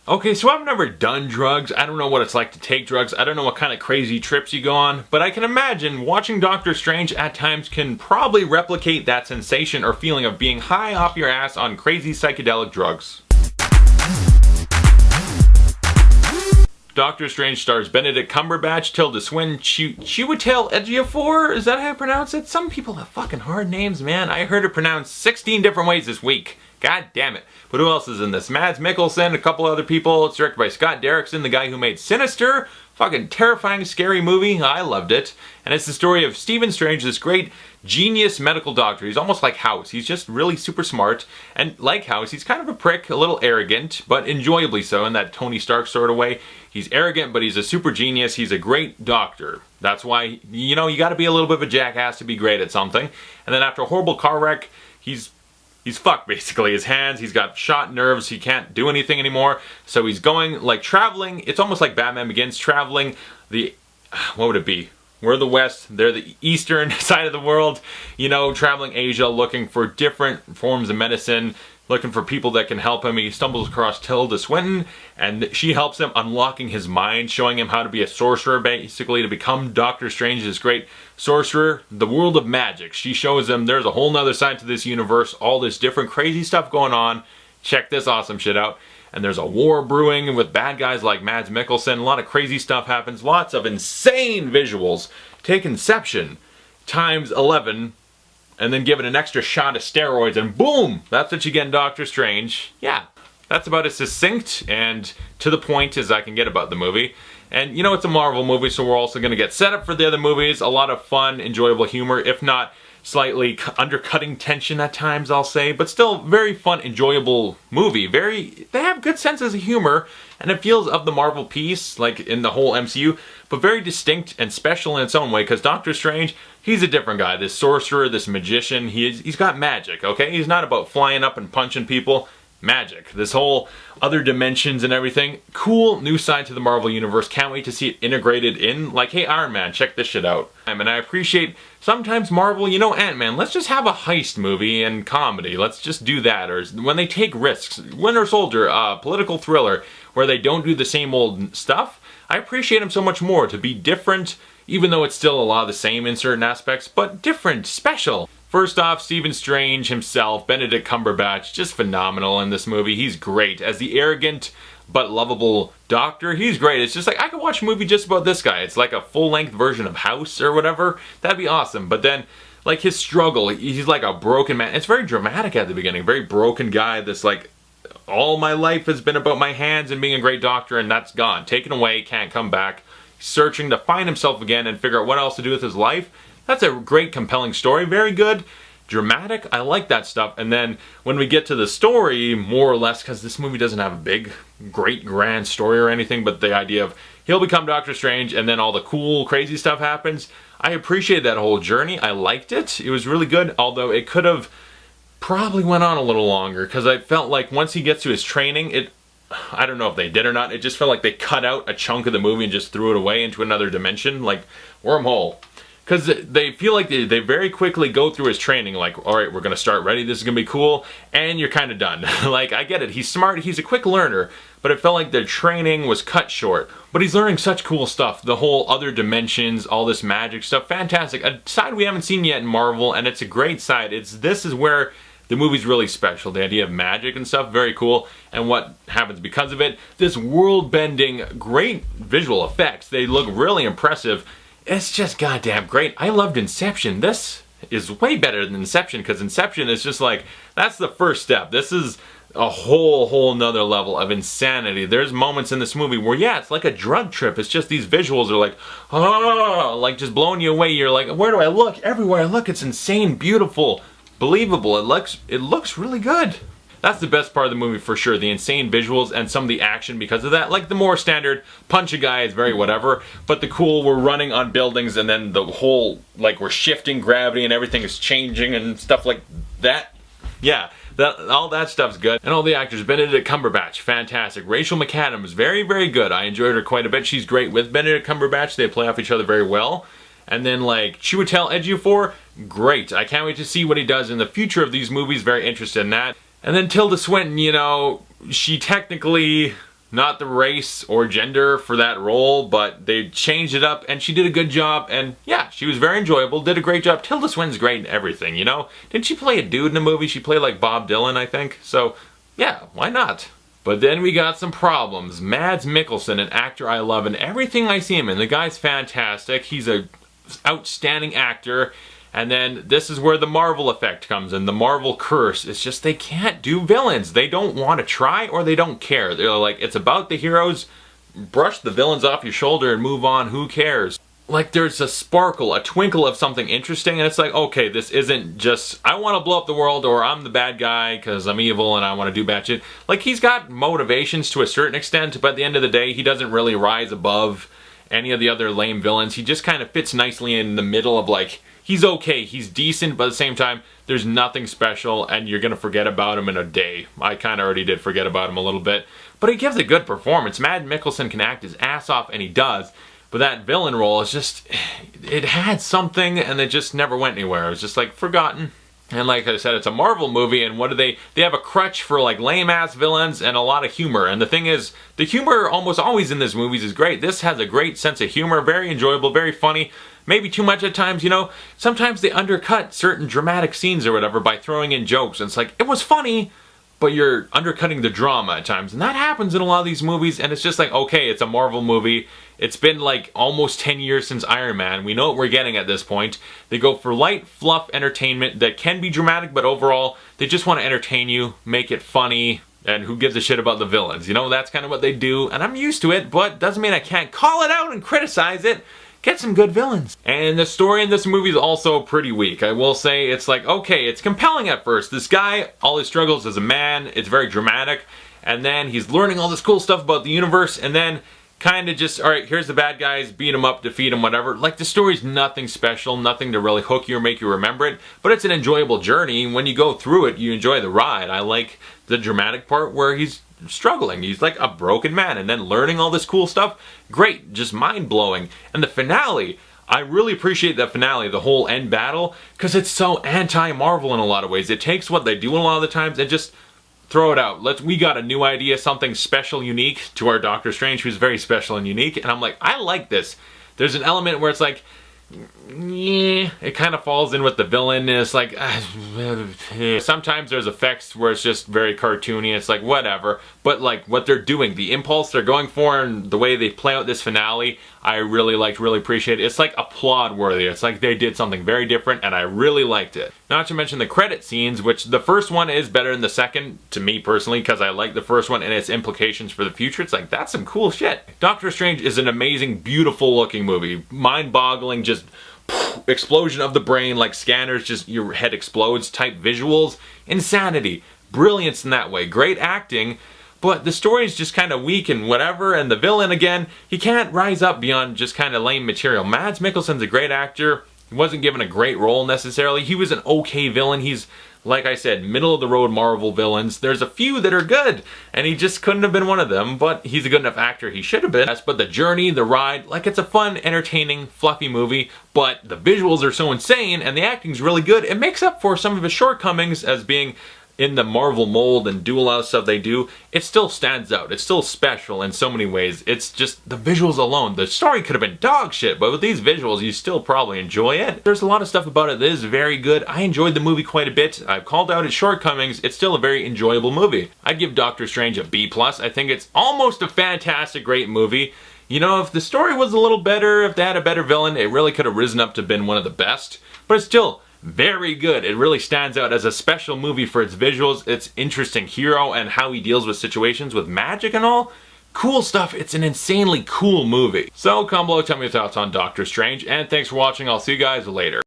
Okay, so I've never done drugs. I don't know what it's like to take drugs. I don't know what kind of crazy trips you go on. But I can imagine watching Doctor Strange at times can probably replicate that sensation or feeling of being high off your ass on crazy psychedelic drugs. Doctor Strange stars Benedict Cumberbatch, Tilda Swinton, Chiwetel Ejiofor? Is that how you pronounce it? Some people have fucking hard names, man. I heard it pronounced 16 different ways this week. God damn it. But who else is in this? Mads Mikkelsen, a couple other people. It's directed by Scott Derrickson, the guy who made Sinister. Fucking terrifying, scary movie. I loved it. And it's the story of Stephen Strange, this great genius medical doctor. He's almost like House. He's just really super smart. And like House, he's kind of a prick, a little arrogant, but enjoyably so in that Tony Stark sort of way. He's arrogant, but he's a super genius. He's a great doctor. That's why, you know, you gotta be a little bit of a jackass to be great at something. And then after a horrible car wreck, he's fucked basically. His hands, he's got shot nerves, he can't do anything anymore. So he's going, like, traveling. It's almost like Batman Begins, traveling the, what would it be? We're the West, they're the eastern side of the world. You know, traveling Asia, looking for different forms of medicine, looking for people that can help him. He stumbles across Tilda Swinton, and she helps him, unlocking his mind, showing him how to be a sorcerer, basically, to become Doctor Strange, this great sorcerer. The world of magic. She shows him there's a whole nother side to this universe, all this different crazy stuff going on. Check this awesome shit out. And there's a war brewing with bad guys like Mads Mikkelsen. A lot of crazy stuff happens. Lots of insane visuals. Take Inception times 11 and then give it an extra shot of steroids and boom! That's what you get in Doctor Strange. Yeah, that's about as succinct and to the point as I can get about the movie. And you know, it's a Marvel movie, so we're also going to get set up for the other movies. A lot of fun, enjoyable humor, if not slightly undercutting tension at times, I'll say. But still, very fun, enjoyable movie. They have good senses of humor, and it feels of the Marvel piece, like in the whole MCU, but very distinct and special in its own way, because Doctor Strange, he's a different guy. This sorcerer, this magician, he's got magic, okay? He's not about flying up and punching people. Magic. This whole other dimensions and everything. Cool new side to the Marvel Universe. Can't wait to see it integrated in. Like, hey, Iron Man, check this shit out. And I appreciate sometimes Marvel, you know, Ant-Man, let's just have a heist movie and comedy. Let's just do that. Or when they take risks. Winter Soldier, political thriller, where they don't do the same old stuff. I appreciate them so much more to be different, even though it's still a lot of the same in certain aspects, but different, special. First off, Stephen Strange himself, Benedict Cumberbatch, just phenomenal in this movie. He's great. As the arrogant but lovable doctor, he's great. It's just like, I could watch a movie just about this guy. It's like a full-length version of House or whatever. That'd be awesome. But then, like, his struggle, he's like a broken man. It's very dramatic at the beginning. Very broken guy that's like, all my life has been about my hands and being a great doctor, and that's gone. Taken away, can't come back. Searching to find himself again and figure out what else to do with his life. That's a great, compelling story. Very good. Dramatic. I like that stuff. And then when we get to the story, more or less, because this movie doesn't have a big, great, grand story or anything, but the idea of he'll become Doctor Strange and then all the cool, crazy stuff happens. I appreciate that whole journey. I liked it. It was really good, although it could have probably went on a little longer, because I felt like once he gets to his training, I don't know if they did or not, it just felt like they cut out a chunk of the movie and just threw it away into another dimension, like wormhole. Because they feel like they very quickly go through his training, like, alright, we're going to start ready, this is going to be cool, and you're kind of done. Like, I get it, he's smart, he's a quick learner, but it felt like the training was cut short. But he's learning such cool stuff, the whole other dimensions, all this magic stuff, fantastic. A side we haven't seen yet in Marvel, and it's a great side. This is where the movie's really special, the idea of magic and stuff, very cool. And what happens because of it, this world-bending, great visual effects, they look really impressive. It's just goddamn great. I loved Inception. This is way better than Inception, because Inception is just like, that's the first step. This is a whole nother level of insanity. There's moments in this movie where, yeah, it's like a drug trip. It's just these visuals are like, oh, like just blowing you away. You're like, where do I look? Everywhere I look, it's insane, beautiful, believable. It looks really good. That's the best part of the movie for sure, the insane visuals and some of the action because of that. Like the more standard, punch a guy is very whatever, but the cool, we're running on buildings and then the whole, like we're shifting gravity and everything is changing and stuff like that. Yeah, all that stuff's good. And all the actors, Benedict Cumberbatch, fantastic. Rachael McAdams, very, very good. I enjoyed her quite a bit. She's great with Benedict Cumberbatch. They play off each other very well. And then like Chiwetel Ejiofor, great. I can't wait to see what he does in the future of these movies. Very interested in that. And then Tilda Swinton, you know, she technically not the race or gender for that role, but they changed it up and she did a good job, and yeah, she was very enjoyable, did a great job. Tilda Swinton's great in everything, you know? Didn't she play a dude in a movie? She played like Bob Dylan, I think. So yeah, why not? But then we got some problems. Mads Mikkelsen, an actor I love, and everything I see him in, the guy's fantastic. He's a outstanding actor. And then this is where the Marvel effect comes in, the Marvel curse. It's just they can't do villains. They don't want to try, or they don't care. They're like, it's about the heroes, brush the villains off your shoulder and move on, who cares? Like there's a sparkle, a twinkle of something interesting, and it's like, okay, this isn't just, I want to blow up the world, or I'm the bad guy because I'm evil and I want to do bad shit. Like he's got motivations to a certain extent, but at the end of the day, he doesn't really rise above any of the other lame villains. He just kind of fits nicely in the middle of like, he's okay, he's decent, but at the same time, there's nothing special, and you're gonna forget about him in a day. I kinda already did forget about him a little bit, but he gives a good performance. Mads Mikkelsen can act his ass off, and he does, but that villain role is just, it had something, and it just never went anywhere. It was just like, forgotten. And like I said, it's a Marvel movie, and what do they have a crutch for like lame-ass villains and a lot of humor. And the thing is, the humor almost always in these movies is great. This has a great sense of humor, very enjoyable, very funny. Maybe too much at times, you know. Sometimes they undercut certain dramatic scenes or whatever by throwing in jokes. And it's like, it was funny, but you're undercutting the drama at times. And that happens in a lot of these movies, and it's just like, okay, it's a Marvel movie. It's been like almost 10 years since Iron Man. We know what we're getting at this point. They go for light, fluff entertainment that can be dramatic, but overall, they just want to entertain you, make it funny, and who gives a shit about the villains? You know, that's kind of what they do, and I'm used to it, but doesn't mean I can't call it out and criticize it. Get some good villains. And the story in this movie is also pretty weak. I will say, it's like, okay, it's compelling at first. This guy, all his struggles as a man, it's very dramatic, and then he's learning all this cool stuff about the universe, and then kind of just, alright, here's the bad guys, beat them up, defeat them, whatever. Like, the story's nothing special, nothing to really hook you or make you remember it, but it's an enjoyable journey. When you go through it, you enjoy the ride. I like the dramatic part where he's struggling. He's like a broken man, and then learning all this cool stuff. Great, just mind-blowing. And the finale, I really appreciate that finale, the whole end battle, because it's so anti-Marvel in a lot of ways. It takes what they do a lot of the times and just throw it out. We got a new idea, something special, unique to our Doctor Strange, who's very special and unique, and I'm like, I like this. There's an element where it's like, yeah, it kind of falls in with the villain, and it's like, sometimes there's effects where it's just very cartoony, it's like, whatever, but like, what they're doing, the impulse they're going for, and the way they play out this finale, I really liked, really appreciate it. It's like applaud worthy. It's like they did something very different, and I really liked it. Not to mention the credit scenes, which the first one is better than the second, to me personally, because I like the first one and its implications for the future. It's like, that's some cool shit. Doctor Strange is an amazing, beautiful looking movie. Mind-boggling, just explosion of the brain, like scanners, just your head explodes type visuals. Insanity. Brilliance in that way. Great acting. But the story is just kind of weak and whatever, and the villain, again, he can't rise up beyond just kind of lame material. Mads Mikkelsen's a great actor. He wasn't given a great role necessarily. He was an okay villain. He's, like I said, middle-of-the-road Marvel villains. There's a few that are good, and he just couldn't have been one of them, but he's a good enough actor. He should have been. But the journey, the ride, like, it's a fun, entertaining, fluffy movie, but the visuals are so insane, and the acting's really good. It makes up for some of his shortcomings as being in the Marvel mold and do a lot of stuff they do. It still stands out. It's still special in so many ways. It's just the visuals alone. The story could have been dog shit, but with these visuals, you still probably enjoy it. There's a lot of stuff about it that is very good. I enjoyed the movie quite a bit. I've called out its shortcomings. It's still a very enjoyable movie. I'd give Doctor Strange a B+. I think it's almost a fantastic, great movie. You know, if the story was a little better, if they had a better villain, it really could have risen up to been one of the best. But it's still very good. It really stands out as a special movie for its visuals, its interesting hero, and how he deals with situations with magic and all. Cool stuff. It's an insanely cool movie. So, comment below, tell me your thoughts on Doctor Strange, and thanks for watching. I'll see you guys later.